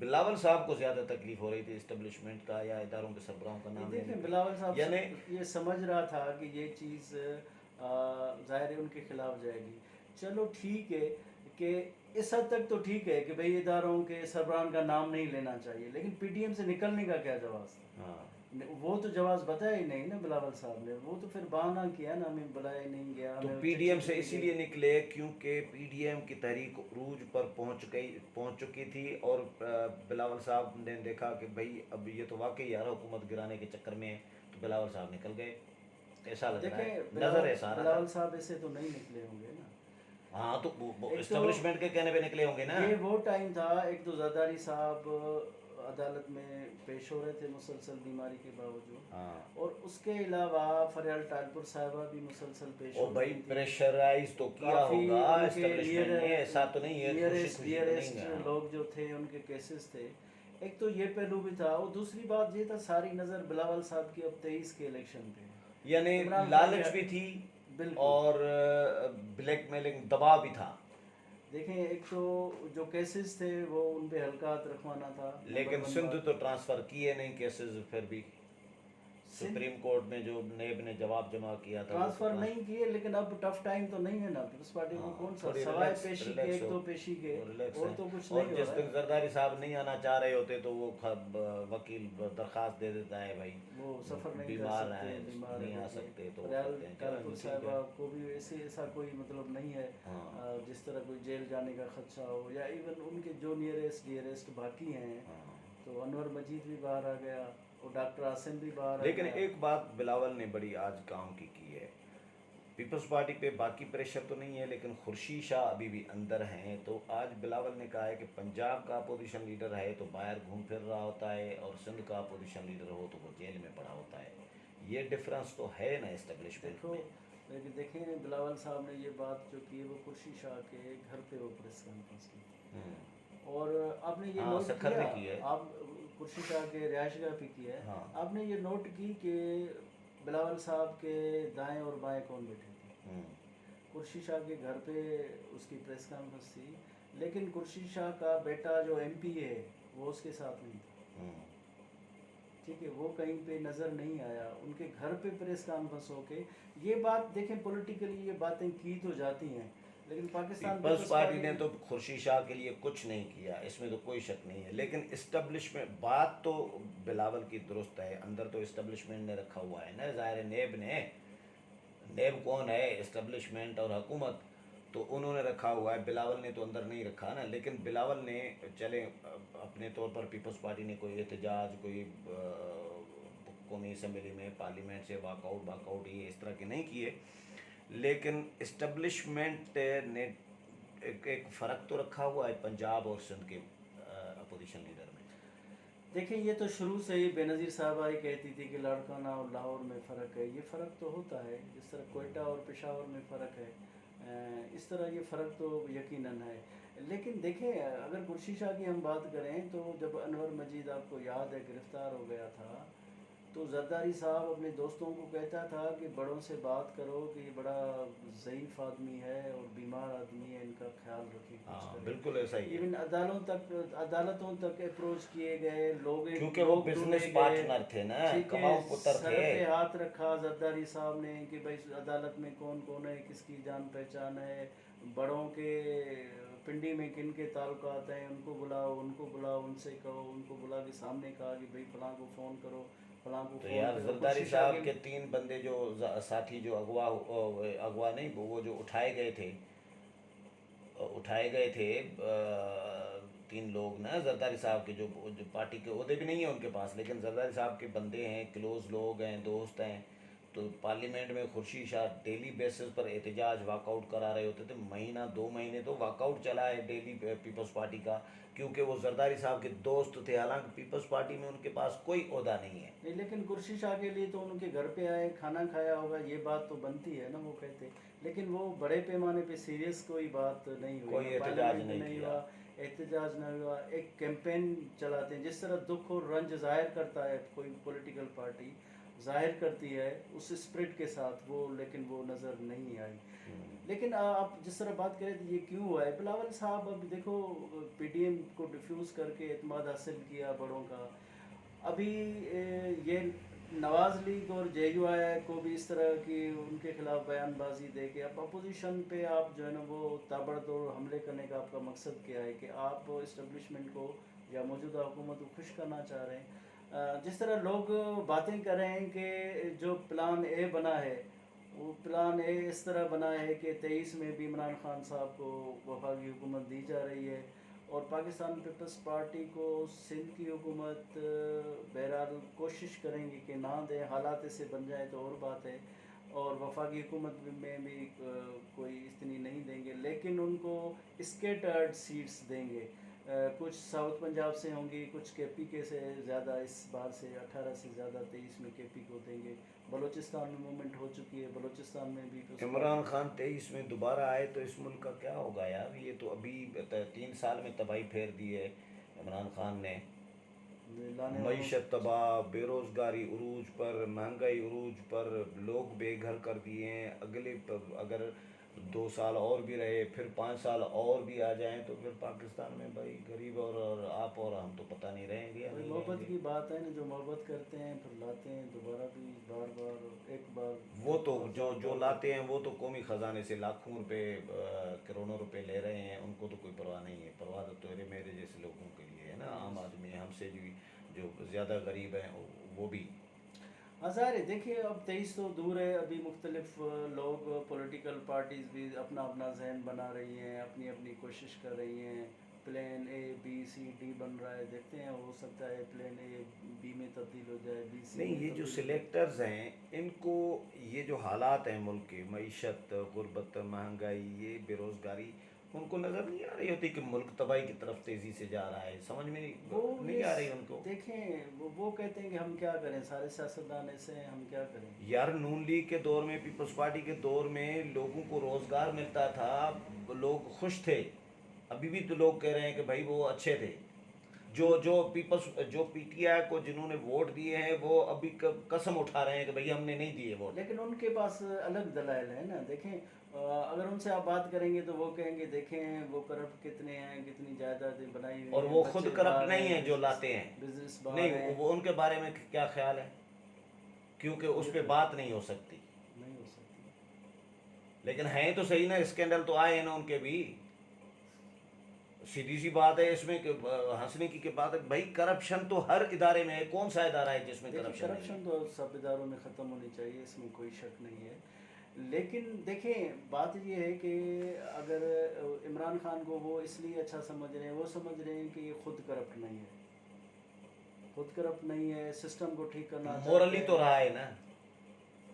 بلاول صاحب کو زیادہ تکلیف ہو رہی تھی اسٹیبلشمنٹ کا یا اداروں کے سربراہوں کا نام دیکھیں لینے بلاول صاحب یعنی یہ سمجھ رہا تھا کہ یہ چیز ظاہر ہے ان کے خلاف جائے گی. چلو ٹھیک ہے کہ اس حد تک تو ٹھیک ہے کہ بھئی اداروں کے سربراہان کا نام نہیں لینا چاہیے, لیکن پی ٹی ایم سے نکلنے کا کیا جواز تھا؟ ہاں وہ تو جواز بتایا ہی نہیں نا بلاول صاحب نے, وہ تو پھر بہانہ کیا نا ہمیں بلایا نہیں گیا. تو ہمیں پی ڈی ایم سے چٹھی اسی نہیں لیے نکلے کیونکہ پی ڈی ایم کی تحریک عروج پر پہنچ چکی تھی, اور بلاول صاحب نے دیکھا کہ بھائی اب یہ تو واقعی یار حکومت گرانے کے چکر میں ہے, تو بلاول صاحب نکل گئے. ایسا لگ رہا ہے, دیکھیں نظر ایسا آ رہا بلاول تھا. صاحب ایسے تو نہیں نکلے ہوں گے نا. ہاں تو ایک تو اسٹیبلشمنٹ کے کہنے پہ نکلے ہوں گے نا. یہ وہ ٹائم تھا, ایک تو زرداری صاحب عدالت میں پیش ہو رہے تھے مسلسل بیماری کے باوجود, ہاں اور اس کے علاوہ فریال ٹالپور صاحبہ بھی مسلسل پیش او ہو بھائی رہی تھی. پریشرائز تو کیا کافی ہوگا ان کے اسٹیبلشمنٹ نے, ایسا تو نہیں ہے خوشی خوشی تو نہیں نیئرسٹ گیا. لوگ جو تھے ان کے کیسز تھے. ایک تو یہ پہلو بھی تھا, اور دوسری بات یہ تھا ساری نظر بلاول صاحب کی اب 23 کے الیکشن پہ. یعنی عمران خان لالچ کے- بھی تھی بالکل. اور بلیک میلنگ دباؤ بھی تھا. دیکھیں ایک تو جو کیسز تھے وہ ان پہ حلقات رکھوانا تھا, لیکن سندھ تو ٹرانسفر کیے نہیں کیسز, پھر بھی سپریم کورٹ میں جو نیب نے جواب جمع کیا تھا وہ ٹرانسفر نہیں کیے, لیکن اب ٹف ٹائم تو نہیں ہے نا پیپلز پارٹی کو. کون سا تھوڑی سوائے پیشی کے, ایک تو پیشی کے, ریلیکس اور ہیں. تو کچھ اور نہیں ہو جس رہا تک ہے. زرداری صاحب نہیں آنا چاہ رہے ہوتے تو وہ وکیل درخواست دے دیتا ہے بھائی وہ سفر نہیں کر بیمار سکتے, ہیں بیمار نہیں آ ہے. سکتے تو وہ فریال کرتے ہیں. چلو ٹالپور ٹھیک ہے. صاحبہ کو بھی ایسا کوئی مطلب نہیں ہے ہاں جس طرح کوئی جیل جانے کا خدشہ ہو, یا ایون ان کے جو ڈیئرسٹ باقی ہیں. ہاں. تو انور مجید بھی باہر آ گیا, اور ڈاکٹر عاصم بھی باہر آ لیکن گیا. ایک بات بلاول نے بڑی آج کام کی ہے, پیپلز پارٹی پہ باقی پریشر تو نہیں ہے لیکن خورشید شاہ ابھی بھی اندر ہیں. تو آج بلاول نے کہا ہے کہ پنجاب کا اپوزیشن لیڈر ہے تو باہر گھوم پھر رہا ہوتا ہے, اور سندھ کا اپوزیشن لیڈر ہو تو وہ جیل میں پڑا ہوتا ہے. یہ ڈفرینس تو ہے نا اسٹیبلشمنٹ دیکھو میں. لیکن دیکھیں بلاول صاحب نے یہ بات جو کی ہے وہ خورشید شاہ کے گھر پہ وہ پریس کانفرنس کی, اور آپ نے یہ ہاں نوٹ سکھر کیا, نے کی ہے. آپ خورشید شاہ کے رہائش گاہ پہ کیا ہے, ہاں آپ نے یہ نوٹ کی کہ بلاول صاحب کے دائیں اور بائیں کون بیٹھے تھے. خورشید شاہ کے گھر پہ اس کی پریس کانفرنس تھی, لیکن خورشید شاہ کا بیٹا جو ایم پی ہے وہ اس کے ساتھ نہیں تھا. ٹھیک ہے, وہ کہیں پہ نظر نہیں آیا. ان کے گھر پہ پریس کانفرنس ہو کے یہ بات دیکھیں, پولیٹیکلی یہ باتیں کی تو جاتی ہیں, لیکن پاکستان پیپلز پارٹی نے تو خورشید شاہ کے لیے کچھ نہیں کیا, اس میں تو کوئی شک نہیں ہے. لیکن اسٹیبلشمنٹ بات تو بلاول کی درست ہے, اندر تو اسٹیبلشمنٹ نے رکھا ہوا ہے نا, ظاہر نیب نے. نیب کون ہے؟ اسٹیبلشمنٹ اور حکومت, تو انہوں نے رکھا ہوا ہے. بلاول نے تو اندر نہیں رکھا نا. لیکن بلاول نے چلے اپنے طور پر پیپلز پارٹی نے کوئی احتجاج, کوئی قومی اسمبلی میں پارلیمنٹ سے واک آؤٹ یہ اس طرح کے نہیں کیے, لیکن اسٹیبلشمنٹ نے ایک فرق تو رکھا ہوا ہے پنجاب اور سندھ کے اپوزیشن لیڈر میں. دیکھیں یہ تو شروع سے ہی بے نظیر صاحبہ ہی کہتی تھی کہ لاڑکانہ اور لاہور میں فرق ہے. یہ فرق تو ہوتا ہے, جس طرح کوئٹہ اور پشاور میں فرق ہے, اس طرح یہ فرق تو یقیناً ہے. لیکن دیکھیں اگر خورشید شاہ کی ہم بات کریں تو جب انور مجید آپ کو یاد ہے گرفتار ہو گیا تھا, تو زرداری صاحب اپنے دوستوں کو کہتا تھا کہ بڑوں سے بات کرو کہ یہ بڑا ضعیف آدمی ہے اور بیمار آدمی ہے, ان کا خیال رکھیں, کچھ ہاں کریں. بالکل ایسا ہی ہے, ایون عدالتوں تک اپروچ کیے گئے, کیونکہ وہ لوگ بزنس ڈھونڈے گئے. پارٹنر تھے نا, ٹھیک ہے, کماؤ پتر سر تھے. پہ ہاتھ رکھا زرداری صاحب نے کہ بھائی عدالت میں کون کون ہے, کس کی جان پہچان ہے, بڑوں کے پنڈی میں کن کے تعلقات ہیں, ان کو بلاؤ, ان سے کہو, ان کو بلا کے سامنے کہا کہ بھائی فلاں کو فون کرو, فلاں کو تو فون یار کرو. زرداری صاحب کے 3 بندے جو ساتھی جو اغوا نہیں, وہ جو اٹھائے گئے تھے 3 لوگ نا زرداری صاحب کے, جو پارٹی کے عہدے بھی نہیں ہیں ان کے پاس, لیکن زرداری صاحب کے بندے ہیں, کلوز لوگ ہیں, دوست ہیں. تو پارلیمنٹ میں خورشید شاہ ڈیلی بیسس پر احتجاج واک آؤٹ کرا رہے ہوتے تھے. مہینہ 2 مہینے تو واک آؤٹ چلا ہے ڈیلی پیپلز پارٹی کا, کیونکہ وہ زرداری صاحب کے دوست تھے. حالانکہ پیپلز پارٹی میں ان کے پاس کوئی عہدہ نہیں ہے. نہیں, لیکن خورشید شاہ کے لیے تو ان کے گھر پہ آئے, کھانا کھایا ہوگا, یہ بات تو بنتی ہے نا, وہ کہتے. لیکن وہ بڑے پیمانے پہ سیریس کوئی بات نہیں ہوئی, کوئی احتجاج پارلیمنٹ نہیں نہیں کیا. ہوا, احتجاج نہ ہوا. ایک کیمپین چلاتے ہیں, جس طرح دکھ اور رنج ظاہر کرتا ہے کوئی پولیٹیکل پارٹی, ظاہر کرتی ہے اس اسپرٹ کے ساتھ وہ، لیکن وہ نظر نہیں آئی. لیکن آپ جس طرح بات کریں تو یہ کیوں ہوا ہے؟ بلاول صاحب اب دیکھو پی ڈی ایم کو ڈیفیوز کر کے اعتماد حاصل کیا بڑوں کا. ابھی یہ نواز لیگ اور جے یو آئی کو بھی اس طرح کی ان کے خلاف بیان بازی دے کے اب اپوزیشن پہ آپ جو ہے نا وہ تابڑ توڑ حملے کرنے کا آپ کا مقصد کیا ہے کہ آپ اسٹیبلشمنٹ کو یا موجودہ حکومت کو خوش کرنا چاہ رہے ہیں. جس طرح لوگ باتیں کر رہے ہیں کہ جو پلان اے بنا ہے وہ پلان اے اس طرح بنا ہے کہ 23 میں بھی عمران خان صاحب کو وفاقی حکومت دی جا رہی ہے اور پاکستان پیپلز پارٹی کو سندھ کی حکومت بہرحال کوشش کریں گے کہ نہ دیں، حالات سے بن جائے تو اور بات ہے، اور وفاقی حکومت میں بھی کوئی اتنی نہیں دیں گے، لیکن ان کو اسکیٹرڈ سیٹس دیں گے. کچھ ساؤتھ پنجاب سے ہوں گی، کچھ کے پی کے سے زیادہ اس بار سے 18 سے زیادہ 23 میں کے پی کو دیں گے. بلوچستان میں موومنٹ ہو چکی ہے، بلوچستان میں بھی عمران خان 23 میں دوبارہ آئے تو اس ملک کا کیا ہوگا یار؟ یہ تو ابھی 3 سال میں تباہی پھیر دی ہے عمران خان نے. معیشت تباہ، بے روزگاری عروج پر، مہنگائی عروج پر، لوگ بے گھر کر دیے ہیں. اگلے اگر 2 سال اور بھی رہے، پھر 5 سال اور بھی آ جائیں تو پھر پاکستان میں بھائی غریب اور آپ اور ہم تو پتہ نہیں رہیں گے یا نہیں رہیں محبت گے. کی بات ہے نا، جو محبت کرتے ہیں پھر لاتے ہیں دوبارہ بھی بار بار ایک بار. وہ تو جو لاتے ہیں وہ تو قومی خزانے سے لاکھوں روپے کروڑوں روپے لے رہے ہیں، ان کو تو کوئی پرواہ نہیں ہے. پرواہ تو تیرے میرے جیسے لوگوں کے لیے ہے نا، عام آدمی ہم سے جو زیادہ غریب ہیں وہ بھی. ظاہر ہے. دیکھیے اب 23 تو دور ہے، ابھی مختلف لوگ پولیٹیکل پارٹیز بھی اپنا اپنا ذہن بنا رہی ہیں، اپنی اپنی کوشش کر رہی ہیں. پلان اے بی سی ڈی بن رہا ہے، دیکھتے ہیں ہو سکتا ہے پلان اے بی میں تبدیل ہو جائے، بی سی نہیں، میں یہ جو تبدیل ہو جائے. سلیکٹرز ہیں ان کو یہ جو حالات ہیں ملک کے، معیشت، غربت، مہنگائی، یہ بے روزگاری، ان کو نظر نہیں آ رہی ہوتی کہ ملک تباہی کی طرف تیزی سے جا رہا ہے؟ سمجھ میں نہیں آ رہی ان کو. دیکھیں وہ کہتے ہیں کہ ہم کیا کریں، سارے سیاستدان ایسے ہیں، ہم کیا کریں. یار نون لیگ کے دور میں، پیپلز پارٹی کے دور میں لوگوں کو روزگار ملتا تھا، لوگ خوش تھے. ابھی بھی تو لوگ کہہ رہے ہیں کہ بھائی وہ اچھے تھے. جو پی ٹی آئی کو جنہوں نے ووٹ دیے ہیں وہ ابھی قسم اٹھا رہے ہیں کہ بھائی ہم نے نہیں دیے ووٹ. لیکن ان کے پاس الگ دلائل ہے نا. دیکھیں اگر ان سے آپ بات کریں گے تو وہ کہیں گے دیکھیں وہ کرپٹ کتنے ہیں، کتنی جائیدادیں بنائی ہوئی اور ہیں، وہ خود بچے کرپٹ باہر نہیں ہیں جو بزنس لاتے ہیں. بزنس باہر نہیں، ہیں. وہ ان کے بارے میں کیا خیال ہے؟ کیونکہ اس پہ بات نہیں ہو سکتی. نہیں ہو سکتی. لیکن ہیں تو صحیح نا، اسکینڈل تو آئے ہیں نا ان کے بھی. سیدھی سی بات ہے اس میں کہ ہنسنے کی بات ہے بھائی، کرپشن تو ہر ادارے میں ہے. کون سا ادارہ ہے جس میں کرپشن نہیں ہے؟ کرپشن تو سب اداروں میں ختم ہونی چاہیے، اس میں کوئی شک نہیں ہے. لیکن دیکھیں بات یہ ہے کہ اگر عمران خان کو وہ اس لیے اچھا سمجھ رہے ہیں، وہ سمجھ رہے ہیں کہ یہ خود کرپٹ نہیں ہے، خود کرپٹ نہیں ہے، سسٹم کو ٹھیک کرنا چاہتے مورلی ہیں. تو رہا ہے نا.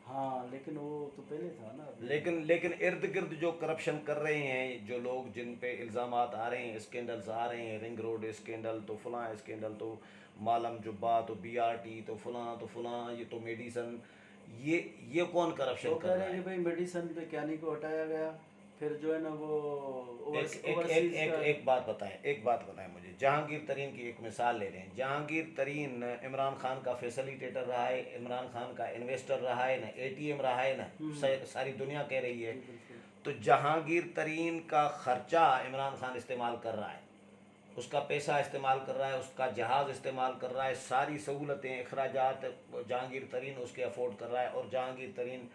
ہاں لیکن وہ تو پہلے تھا نا. لیکن ارد گرد جو کرپشن کر رہے ہیں، جو لوگ جن پہ الزامات آ رہے ہیں، اسکینڈلز آ رہے ہیں، رنگ روڈ اسکینڈل تو فلاں اسکینڈل تو مالم جبا تو بی آر ٹی تو فلاں یہ تو میڈیسن، یہ کون کرپشن وہ کر کہہ رہے رہا ہیں کہ ہے؟ بھائی میڈیسن پہ کیانی کو ہٹایا گیا، پھر جو ہے نا وہ اوورسیز کا. ایک بات بتائیں مجھے. جہانگیر ترین کی ایک مثال لے لیں. جہانگیر ترین عمران خان کا فیسلیٹیٹر رہا ہے، عمران خان کا انویسٹر رہا ہے نا، اے ٹی ایم رہا ہے نا، ساری دنیا کہہ رہی ہے. جی بالکل. تو جہانگیر ترین کا خرچہ عمران خان استعمال کر رہا ہے، اس کا پیسہ استعمال کر رہا ہے، اس کا جہاز استعمال کر رہا ہے، ساری سہولتیں، اخراجات جہانگیر ترین اس کے افورڈ کر رہا ہے. اور جہانگیر ترین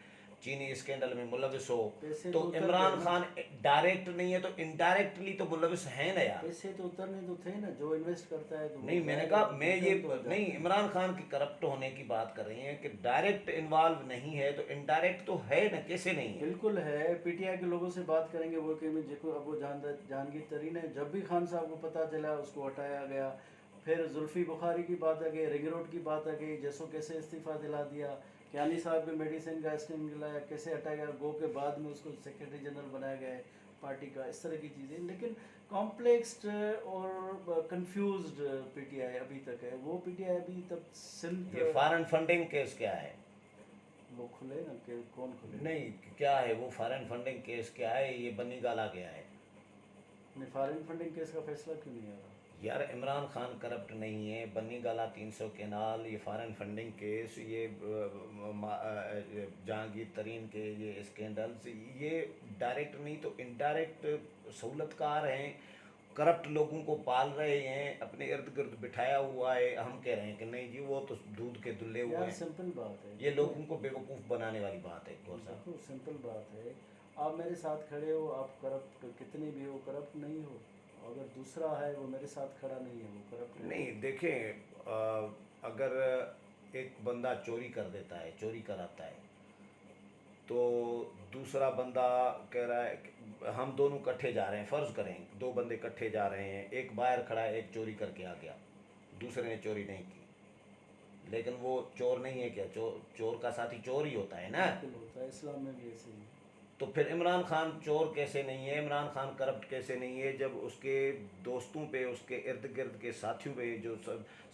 چینی اسکینڈل میں ملوث ہو پیسے تو تو اتر عمران گئے نا. خان ڈائریکٹ نہیں ہے تو انڈائریکٹلی تو ملوث ہے نا یار. پیسے تو اترنے تو تھے نا، جو انویسٹ کرتا ہے تو وہ نہیں، میں نے ظاہر کہا ہے میں return یہ تو ہو جاتا نہیں، ہے. عمران خان کی کرپٹ ہونے کی بات کر رہی ہیں کہ ڈائریکٹ انوالو نہیں ہے تو انڈائریکٹ تو ہے نا. کیسے نہیں ہے؟ بالکل ہے. پی ٹی آئی کے لوگوں سے بات کریں گے وہ کہ اب وہ جہانگیر ترین ہے. جب بھی خان صاحب کو پتہ چلا اس کو ہٹایا گیا. پھر زلفی بخاری کی بات آ گئی، رنگ روڈ کی بات آ گئی، جیسو کیسے استعفیٰ دلا دیا، کیانی صاحب کے میڈیسن کا اسٹنگ کیسے ہٹایا گیا، گو کے بعد میں اس کو سیکرٹری جنرل بنایا گیا ہے پارٹی کا. اس طرح کی چیزیں. لیکن کمپلیکسڈ اور کنفیوزڈ پی ٹی آئی ابھی تک ہے. وہ پی ٹی آئی ابھی تک سندھ یہ فارن فنڈنگ کیس کیا ہے؟ وہ کھلے نا کہ کون کھلے؟ نہیں، کیا ہے وہ فارن فنڈنگ کیس کیا ہے؟ یہ بنی گالا کیا ہے؟ فارن فنڈنگ کیس کا فیصلہ کیوں نہیں آ رہا؟ یار عمران خان کرپٹ نہیں ہے، بنی گالا 300 کینال، یہ فارن فنڈنگ کیس، یہ جہانگیر ترین کے یہ اسکینڈلز، یہ ڈائریکٹ نہیں تو انڈائریکٹ سہولت کار ہیں، کرپٹ لوگوں کو پال رہے ہیں، اپنے ارد گرد بٹھایا ہوا ہے. ہم کہہ رہے ہیں کہ نہیں جی وہ تو دودھ کے دلے ہوئے یار ہیں. سمپل بات ہے، یہ لوگوں کو بیوقوف بنانے والی بات ہے گور صاحب. دیکھو سمپل بات ہے، آپ میرے ساتھ کھڑے ہو، آپ کرپٹ کتنے بھی ہو کرپٹ نہیں ہو، اگر دوسرا ہے وہ میرے ساتھ کھڑا نہیں ہے وہ کرپٹ ہے. نہیں دیکھیں، اگر ایک بندہ چوری کر دیتا ہے، چوری کراتا ہے، تو دوسرا بندہ کہہ رہا ہے کہ ہم دونوں کٹھے جا رہے ہیں، فرض کریں 2 بندے کٹھے جا رہے ہیں، ایک باہر کھڑا ہے، ایک چوری کر کے آ گیا، دوسرے نے چوری نہیں کی، لیکن وہ چور نہیں ہے کیا؟ چور کا ساتھی چور ہی ہوتا ہے نا. بالکل ہوتا ہے، اسلام میں بھی ایسے ہی ہے. تو پھر عمران خان چور کیسے نہیں ہے؟ عمران خان کرپٹ کیسے نہیں ہے جب اس کے دوستوں پہ، اس کے ارد گرد کے ساتھیوں پہ جو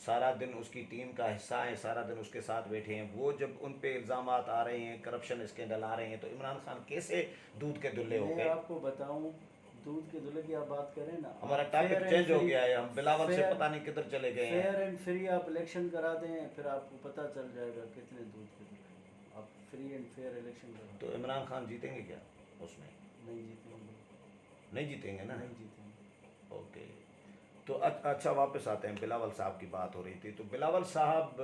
سارا دن اس کی ٹیم کا حصہ ہیں، سارا دن اس کے ساتھ بیٹھے ہیں، وہ جب ان پہ الزامات آ رہے ہیں، کرپشن اسکینڈل آ رہے ہیں، تو عمران خان کیسے دودھ کے دلے ہو میں گئے؟ آپ کو بتاؤں، دودھ کے دلے کی آپ بات کریں نا، ہمارا آپ topic fair and change who free- گیا ہے، ہم بلاول سے fair- پتہ نہیں کدھر چلے گئے ہیں. فیئر اینڈ فری آپ الیکشن کرا دیں، پھر آپ کو پتہ چل جائے گا کتنے دودھ کے دلے ہیں. آپ فری اینڈ فیئر الیکشن کرا تو عمران خان جیتیں گے کیا اس میں؟ نہیں جیتیں گے، نہیں جیتیں گے نا. نہیں جیتیں گے. اوکے. تو اچھا واپس آتے ہیں، بلاول صاحب کی بات ہو رہی تھی، تو بلاول صاحب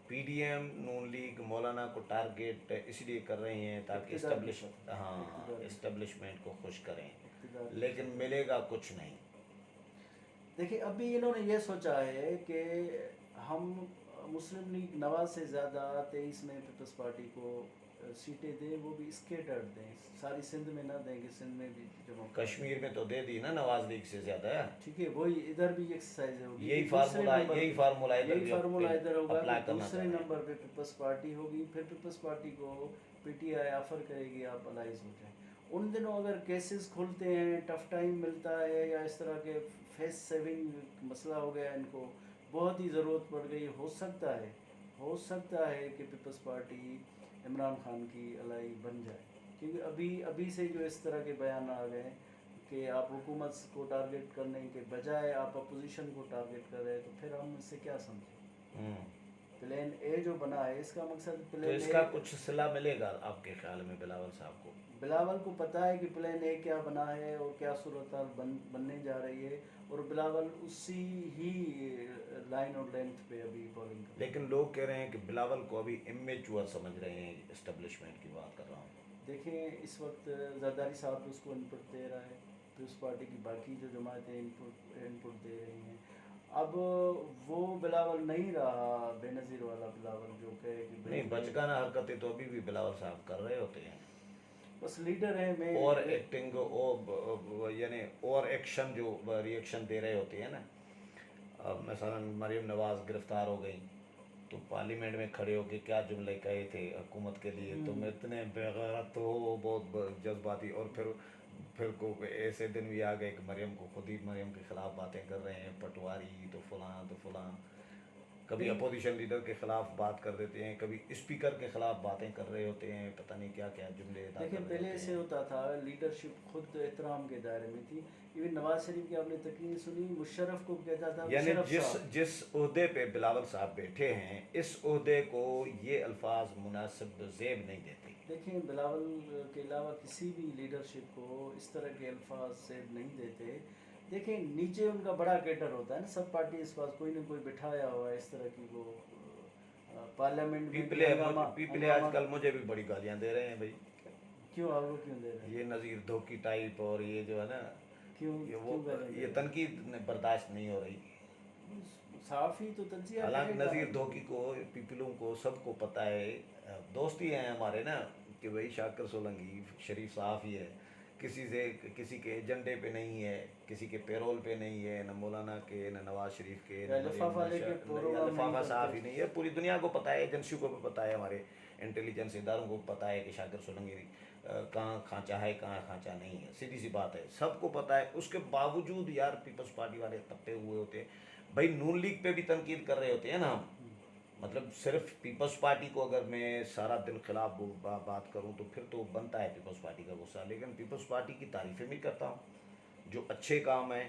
پی ڈی ایم نون لیگ مولانا کو ٹارگیٹ اس لیے کر رہے ہیں تاکہ اقتدار کے ساتھ، ہاں اقتدار کے اسٹیبلشمنٹ کو خوش کریں، اقتدار کے لیکن ساتھ. ملے گا کچھ نہیں. دیکھیں ابھی انہوں نے یہ سوچا ہے کہ ہم مسلم لیگ 90 سے زیادہ 23 میں پیپلز پارٹی کو سیٹیں دیں، وہ بھی اسکیٹرڈ دیں، ساری سندھ میں نہ دیں کہ سندھ میں بھی جمع کریں. کشمیر میں تو دے دی نا نواز لیگ سے زیادہ ہے. ٹھیک ہے، وہی ادھر بھی ایکسرسائز ہوگی. یہی دوسرے نمبر فارمولا ادھر یہی بھی فارمولا ادھر ہوگا اپلائی کہ کرنا دوسرے چاہ رہے ہیں. نمبر پہ پیپلز پارٹی ہوگی، پھر پیپلز پارٹی کو پی ٹی آئی آفر کرے گی آپ الائز ہو جائیں. ان دنوں اگر کیسز کھلتے ہیں، ٹف ٹائم ملتا ہے، یا اس طرح کے فیس سیونگ مسئلہ ہو گیا، ان کو بہت ہی ضرورت پڑ گئی، ہو سکتا ہے کہ پیپلز پارٹی عمران خان کی الائی بن جائے. کیونکہ ابھی سے جو اس طرح کے بیان آ گئے کہ آپ حکومت کو ٹارگٹ کرنے کے بجائے آپ اپوزیشن کو ٹارگٹ کر رہے ہیں، تو پھر ہم اس سے کیا سمجھیں؟ پلان اے جو بنا ہے، اس کا مقصد تو پلان اس اے. کا کچھ صلہ ملے گا آپ کے خیال میں بلاول صاحب کو؟ بلاول کو پتہ ہے کہ پلان اے کیا بنا ہے اور کیا صورتحال بننے جا رہی ہے، اور بلاول اسی ہی لائن اور لینتھ پہ ابھی بولنگ کر رہا ہے. لیکن لوگ کہہ رہے ہیں کہ بلاول کو ابھی امیچور سمجھ رہے ہیں، اسٹیبلشمنٹ کی بات کر رہا ہوں. دیکھیں اس وقت زرداری صاحب اس کو انپٹ دے رہا ہے، پیپلز پارٹی کی باقی جو جماعتیں انپٹ دے رہی ہیں. اب وہ بلاول نہیں رہا بے نظیر والا بلاول جو کہے کہ نہیں، بچگانہ حرکتیں تو ابھی بھی بلاول صاحب کر رہے ہوتے ہیں. بس لیڈر ہیں. میں اور ایکٹنگ یعنی اور ایکشن جو ری ایکشن دے رہے ہوتے ہیں نا. مثلا مریم نواز گرفتار ہو گئی تو پارلیمنٹ میں کھڑے ہو کے کیا جملے کہے تھے حکومت کے لیے، تم اتنے بےغیرت ہو، بہت جذباتی. اور پھر کو ایسے دن بھی آ گئے کہ مریم کو خود ہی مریم کے خلاف باتیں کر رہے ہیں، پٹواری تو فلاں. کبھی اپوزیشن لیڈر کے خلاف بات کر دیتے ہیں، کبھی اسپیکر کے خلاف باتیں کر رہے ہوتے ہیں، پتہ نہیں کیا کیا جملے ادا دیکھیں کر رہے پہلے ہوتے سے ہیں. ہوتا تھا، لیڈرشپ خود احترام کے دائرے میں تھی. ایون نواز شریف کی آپ نے تقریر سنی، مشرف کو کہتا تھا یعنی مشرف صاحب. جس عہدے پہ بلاول صاحب بیٹھے ہیں، اس عہدے کو یہ الفاظ مناسب زیب نہیں دیتے. دیکھیں بلاول کے علاوہ کسی بھی لیڈرشپ کو اس طرح کے الفاظ سے نہیں دیتے. دیکھیں نیچے ان کا بڑا کیڈر ہوتا ہے نا، سب پارٹی اس پاس کوئی نہ کوئی بٹھایا ہوا ہے اس طرح کی. وہ پارلیمنٹ میں بھی پیپلے آج کل مجھے بھی بڑی گالیاں دے رہے ہیں بھائی. کیوں آپ کو کیوں دے رہے ہیں؟ یہ نذیر دھوکی ٹائپ اور یہ جو ہے نا، یہ تنقید برداشت نہیں ہو رہی. صحافی تو تجزیہ حالانکہ کرے گا. نذیر دھوکی کو، پیپلوں کو، سب کو پتہ ہے، دوستی ہیں ہمارے نا، کہ بھائی شاکر سولنگی شریف صحافی ہے، کسی کے ایجنڈے پہ نہیں ہے، کسی کے پیرول پہ نہیں ہے، نہ مولانا کے، نہ نواز شریف کے، نہ لفافہ صحافی نہیں ہے. پوری دنیا کو پتہ ہے، ایجنسیوں کو بھی پتہ ہے، ہمارے انٹیلیجنس اداروں کو پتہ ہے کہ شاکر سولنگی کہاں کھانچہ ہے، کہاں کھانچہ نہیں ہے. سیدھی سی بات ہے، سب کو پتہ ہے. اس کے باوجود یار پیپلز پارٹی والے تپے ہوئے ہوتے ہیں. بھائی نون لیگ پہ بھی تنقید کر رہے ہوتے ہیں نا ہم. مطلب صرف پیپلز پارٹی کو اگر میں سارا دن خلاف بات کروں تو پھر تو بنتا ہے پیپلز پارٹی کا غصہ. لیکن پیپلز پارٹی کی تعریفیں بھی کرتا ہوں، جو اچھے کام ہیں.